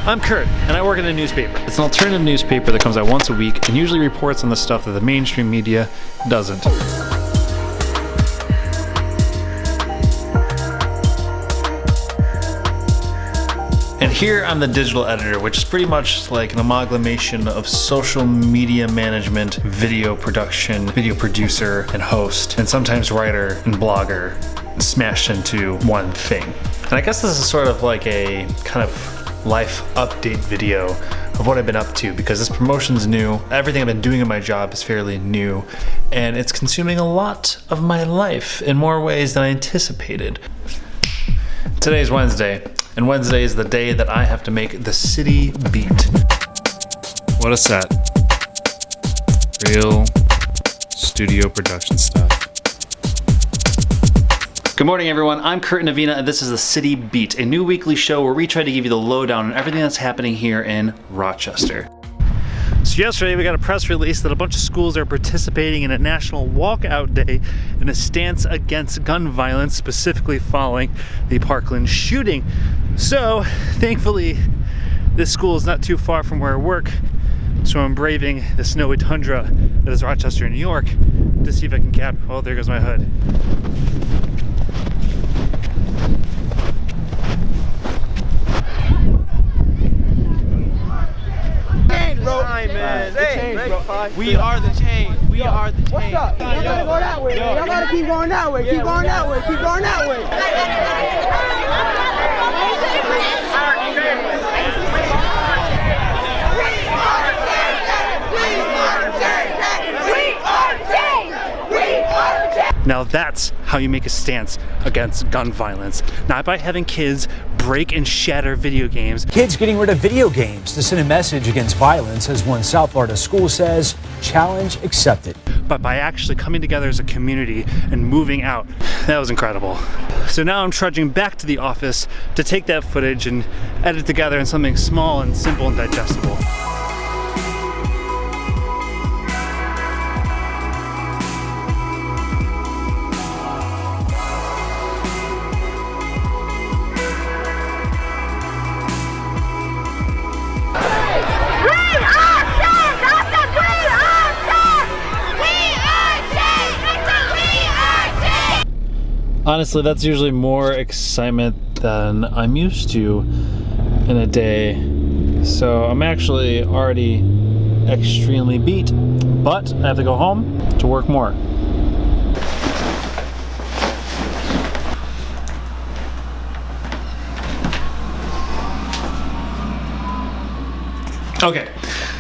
I'm Kurt, and I work in a newspaper. It's an alternative newspaper that comes out once a week and usually reports on the stuff that the mainstream media doesn't. And here I'm the digital editor, which is pretty much like an amalgamation of social media management, video production, video producer, and host, and sometimes writer and blogger smashed into one thing. And I guess this is sort of like a kind of life update video of what I've been up to, because this promotion's new. Everything I've been doing in my job is fairly new, and it's consuming a lot of my life in more ways than I anticipated. Today's Wednesday, and Wednesday is the day that I have to make the city beat. What a set. Real studio production stuff. Good morning, everyone. I'm Kurt Indovina, and this is the City Beat, a new weekly show where we try to give you the lowdown on everything that's happening here in Rochester. So yesterday we got a press release that a bunch of schools are participating in a national walkout day in a stance against gun violence, specifically following the Parkland shooting. So thankfully this school is not too far from where I work, so I'm braving the snowy tundra that is Rochester, New York, to see if I can oh, there goes my hood. We are the change. We are the change. What's up? Y'all gotta go that way. Y'all gotta keep going that way. Keep going that way. Keep going that way. Now that's how you make a stance against gun violence. Not by having kids break and shatter video games. Kids getting rid of video games to send a message against violence, as one South Florida school says, challenge accepted. But by actually coming together as a community and moving out. That was incredible. So now I'm trudging back to the office to take that footage and edit together in something small and simple and digestible. Honestly, that's usually more excitement than I'm used to in a day. So I'm actually already extremely beat, but I have to go home to work more. Okay,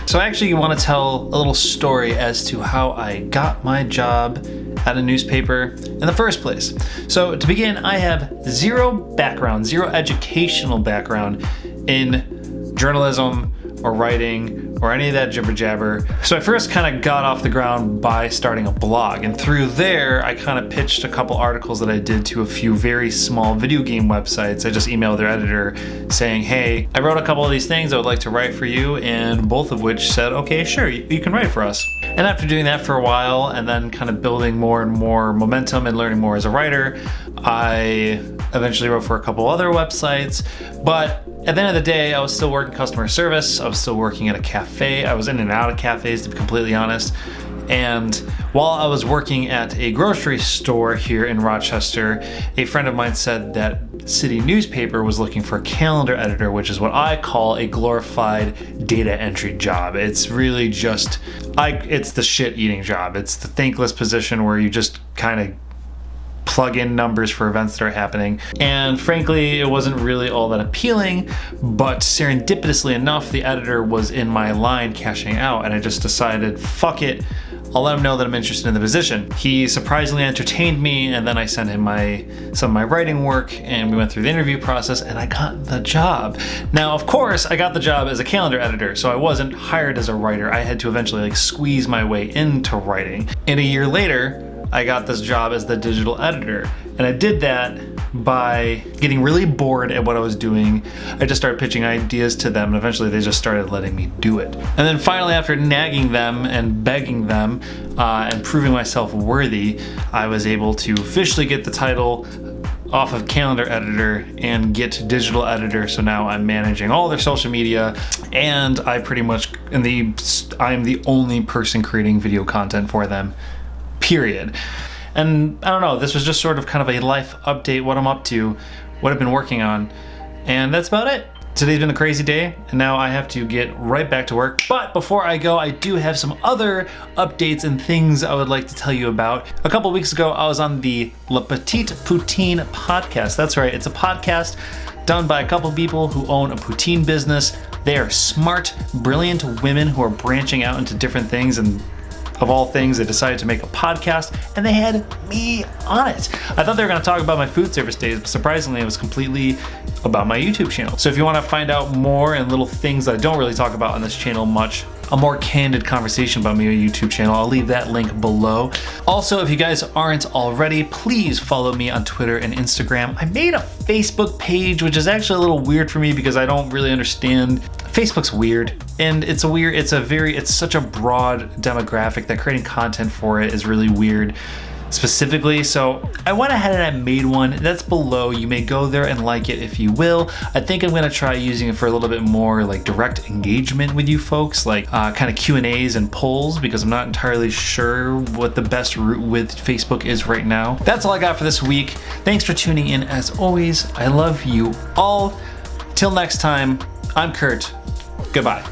so I actually want to tell a little story as to how I got my job at a newspaper in the first place. So to begin, I have zero educational background in journalism or writing or any of that jibber jabber. So I first kind of got off the ground by starting a blog, and through there I kind of pitched a couple articles that I did to a few very small video game websites. I just emailed their editor saying, hey, I wrote a couple of these things I would like to write for you, and both of which said, okay, sure, you can write for us. And after doing that for a while and then kind of building more and more momentum and learning more as a writer, I eventually wrote for a couple other websites. But at the end of the day, I was still working customer service. I was still working at a cafe. I was in and out of cafes, to be completely honest. And while I was working at a grocery store here in Rochester, a friend of mine said that city newspaper was looking for a calendar editor, which is what I call a glorified data entry job. It's really just, it's the shit eating job. It's the thankless position where you just kind of plug in numbers for events that are happening. And frankly, it wasn't really all that appealing, but serendipitously enough, the editor was in my line cashing out, and I just decided, fuck it, I'll let him know that I'm interested in the position. He surprisingly entertained me, and then I sent him some of my writing work, and we went through the interview process, and I got the job. Now, of course, I got the job as a calendar editor, so I wasn't hired as a writer. I had to eventually squeeze my way into writing. And a year later, I got this job as the digital editor. And I did that by getting really bored at what I was doing. I just started pitching ideas to them, and eventually they just started letting me do it. And then finally, after nagging them and begging them and proving myself worthy, I was able to officially get the title off of calendar editor and get digital editor. So now I'm managing all their social media, and I pretty much I'm the only person creating video content for them, period. And I don't know, this was just sort of kind of a life update, what I'm up to, what I've been working on, and that's about it. Today's been a crazy day, and now I have to get right back to work. But before I go, I do have some other updates and things I would like to tell you about. A couple weeks ago, I was on the Le Petit Poutine podcast. That's right, it's a podcast done by a couple people who own a poutine business. They are smart, brilliant women who are branching out into different things, and of all things, they decided to make a podcast, and they had me on it. I thought they were going to talk about my food service days, but surprisingly, it was completely about my YouTube channel. So if you want to find out more and little things that I don't really talk about on this channel much, a more candid conversation about my YouTube channel, I'll leave that link below. Also, if you guys aren't already, please follow me on Twitter and Instagram. I made a Facebook page, which is actually a little weird for me because I don't really understand. Facebook's weird, and it's such a broad demographic that creating content for it is really weird specifically. So I went ahead and I made one. That's below. You may go there and like it if you will. I think I'm going to try using it for a little bit more like direct engagement with you folks, like kind of Q&As and polls, because I'm not entirely sure what the best route with Facebook is right now. That's all I got for this week. Thanks for tuning in. As always, I love you all. Till next time, I'm Kurt. Goodbye.